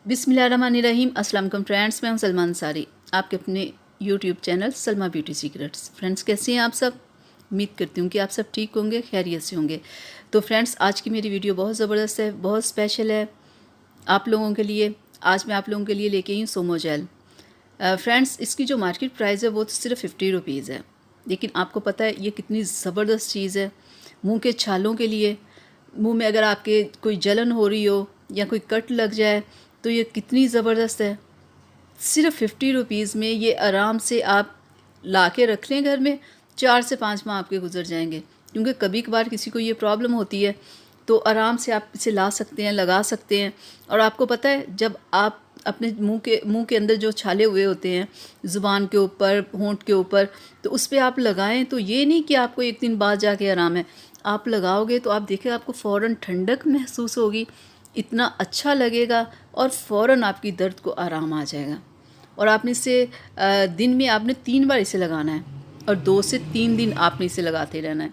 बिस्मिल्लाहिर्रहमानिर्रहीम। अस्सलाम वालेकुम फ्रेंड्स, मैं हूं सलमा अंसारी, आपके अपने YouTube channel Salma beauty secrets. Friends, कैसे हैं आप सब? उम्मीद करती हूँ कि आप सब ठीक होंगे, खैरियत से होंगे। तो फ्रेंड्स, आज की मेरी वीडियो बहुत ज़बरदस्त है, बहुत स्पेशल है आप लोगों के लिए। आज मैं आप लोगों के लिए लेके आई हूँ सोमो जेल। फ्रेंड्स, इसकी जो मार्केट प्राइस है वो तो सिर्फ 50 रुपीज़ है, लेकिन आपको पता है ये कितनी ज़बरदस्त चीज़ है मुँह के छालों के लिए। मुंह में अगर आपके कोई जलन हो रही हो या कोई कट लग जाए तो ये कितनी ज़बरदस्त है। सिर्फ 50 रुपीज़ में ये आराम से आप ला के रख लें घर में, 4 से 5 माह आपके गुजर जाएंगे। क्योंकि कभी कभार किसी को ये प्रॉब्लम होती है तो आराम से आप इसे ला सकते हैं, लगा सकते हैं। और आपको पता है, जब आप अपने मुंह के अंदर जो छाले हुए होते हैं ज़ुबान के ऊपर, होंठ के ऊपर, तो उस पर आप लगाएं तो ये नहीं कि आपको एक दिन बाद जाके आराम है। आप लगाओगे तो आप देखें आपको फ़ौरन ठंडक महसूस होगी, इतना अच्छा लगेगा और फ़ौरन आपकी दर्द को आराम आ जाएगा। और आपने इसे दिन में आपने 3 बार इसे लगाना है और 2 से 3 दिन आपने इसे लगाते रहना है।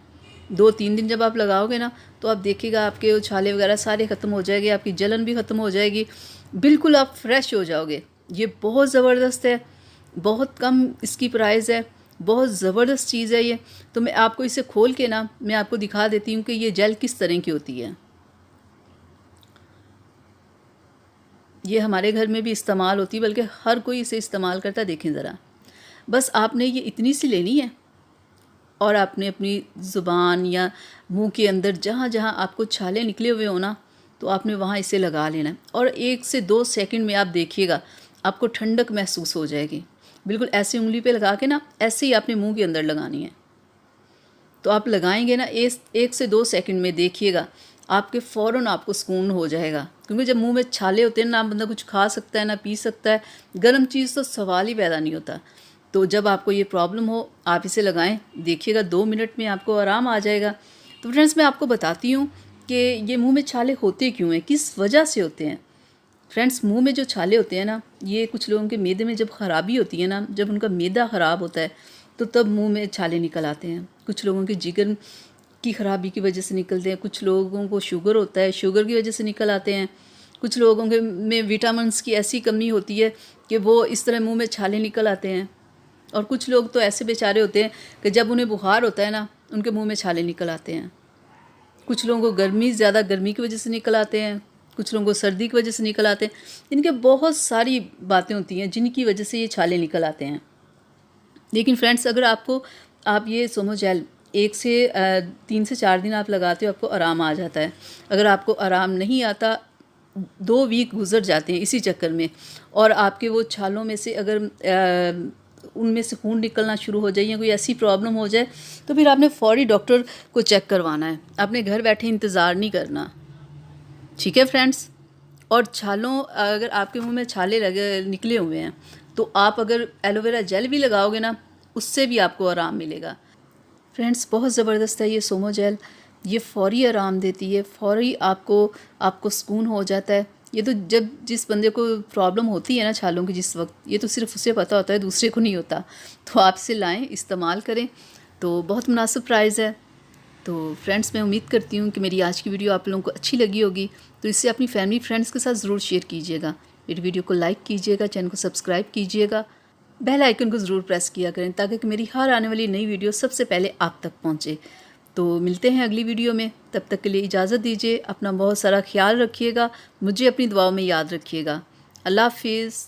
2-3 दिन जब आप लगाओगे ना तो आप देखिएगा आपके छाले वगैरह सारे ख़त्म हो जाएंगे, आपकी जलन भी ख़त्म हो जाएगी, बिल्कुल आप फ्रेश हो जाओगे। ये बहुत ज़बरदस्त है, बहुत कम इसकी प्राइस है, बहुत ज़बरदस्त चीज़ है ये। तो मैं आपको इसे खोल के ना मैं आपको दिखा देती हूँ कि ये जेल किस तरह की होती है। ये हमारे घर में भी इस्तेमाल होती है, बल्कि हर कोई इसे इस्तेमाल करता है। देखें ज़रा, बस आपने ये इतनी सी लेनी है और आपने अपनी ज़ुबान या मुंह के अंदर जहाँ जहाँ आपको छाले निकले हुए हो ना, तो आपने वहाँ इसे लगा लेना है। और 1 से 2 सेकंड में आप देखिएगा आपको ठंडक महसूस हो जाएगी। बिल्कुल ऐसे उंगली पे लगा के ना ऐसे ही आपने मुंह के अंदर लगानी है। तो आप लगाएंगे ना 1 से 2 सेकंड में, देखिएगा आपके फ़ौरन आपको सुकून हो जाएगा। क्योंकि जब मुंह में छाले होते हैं ना, बंदा कुछ खा सकता है ना पी सकता है, गर्म चीज़ तो सवाल ही पैदा नहीं होता। तो जब आपको ये प्रॉब्लम हो आप इसे लगाएं, देखिएगा 2 मिनट में आपको आराम आ जाएगा। तो फ्रेंड्स, मैं आपको बताती हूँ कि ये मुँह में छाले होते क्यों हैं, किस वजह से होते हैं। फ्रेंड्स, मुंह में जो छाले होते हैं ना, ये कुछ लोगों के मैदे में जब ख़राबी होती है ना, जब उनका मैदा ख़राब होता है तो तब मुंह में छाले निकल आते हैं। कुछ लोगों के जिगर की ख़राबी की वजह से निकलते हैं, कुछ लोगों को शुगर होता है, शुगर की वजह से निकल आते हैं, कुछ लोगों के में विटामिन्स की ऐसी कमी होती है कि वो इस तरह मुंह में छाले निकल आते हैं। और कुछ लोग तो ऐसे बेचारे होते हैं कि जब उन्हें बुखार होता है ना, उनके मुँह में छाले निकल आते हैं। कुछ लोगों को ज़्यादा गर्मी की वजह से निकल आते हैं, कुछ लोगों को सर्दी की वजह से निकल आते हैं। इनके बहुत सारी बातें होती हैं जिनकी वजह से ये छाले निकल आते हैं। लेकिन फ्रेंड्स, अगर आप ये सोमो जेल 3 से 4 दिन आप लगाते हो, आपको आराम आ जाता है। अगर आपको आराम नहीं आता, 2 वीक गुजर जाते हैं इसी चक्कर में, और आपके वो छालों में से अगर उनमें से खून निकलना शुरू हो जाए या कोई ऐसी प्रॉब्लम हो जाए, तो फिर आपने फ़ौरी डॉक्टर को चेक करवाना है। आपने घर बैठे इंतज़ार नहीं करना, ठीक है फ्रेंड्स। और छालों, अगर आपके मुंह में छाले निकले हुए हैं तो आप अगर एलोवेरा जेल भी लगाओगे ना, उससे भी आपको आराम मिलेगा। फ्रेंड्स, बहुत ज़बरदस्त है ये सोमो जेल। ये फ़ौरी आराम देती है, फ़ौरी आपको सुकून हो जाता है। ये तो जब जिस बंदे को प्रॉब्लम होती है ना छालों की, जिस वक्त, ये तो सिर्फ उसे पता होता है, दूसरे को नहीं होता। तो आप इसे लाएँ, इस्तेमाल करें। तो बहुत मुनासिब प्राइस है। तो फ्रेंड्स, मैं उम्मीद करती हूँ कि मेरी आज की वीडियो आप लोगों को अच्छी लगी होगी। तो इसे अपनी फैमिली फ्रेंड्स के साथ ज़रूर शेयर कीजिएगा। मेरी वीडियो को लाइक कीजिएगा, चैनल को सब्सक्राइब कीजिएगा, बेल आइकन को ज़रूर प्रेस किया करें ताकि मेरी हर आने वाली नई वीडियो सबसे पहले आप तक पहुँचे। तो मिलते हैं अगली वीडियो में, तब तक के लिए इजाज़त दीजिए। अपना बहुत सारा ख्याल रखिएगा, मुझे अपनी दुआओं में याद रखिएगा। अल्लाह हाफिज़।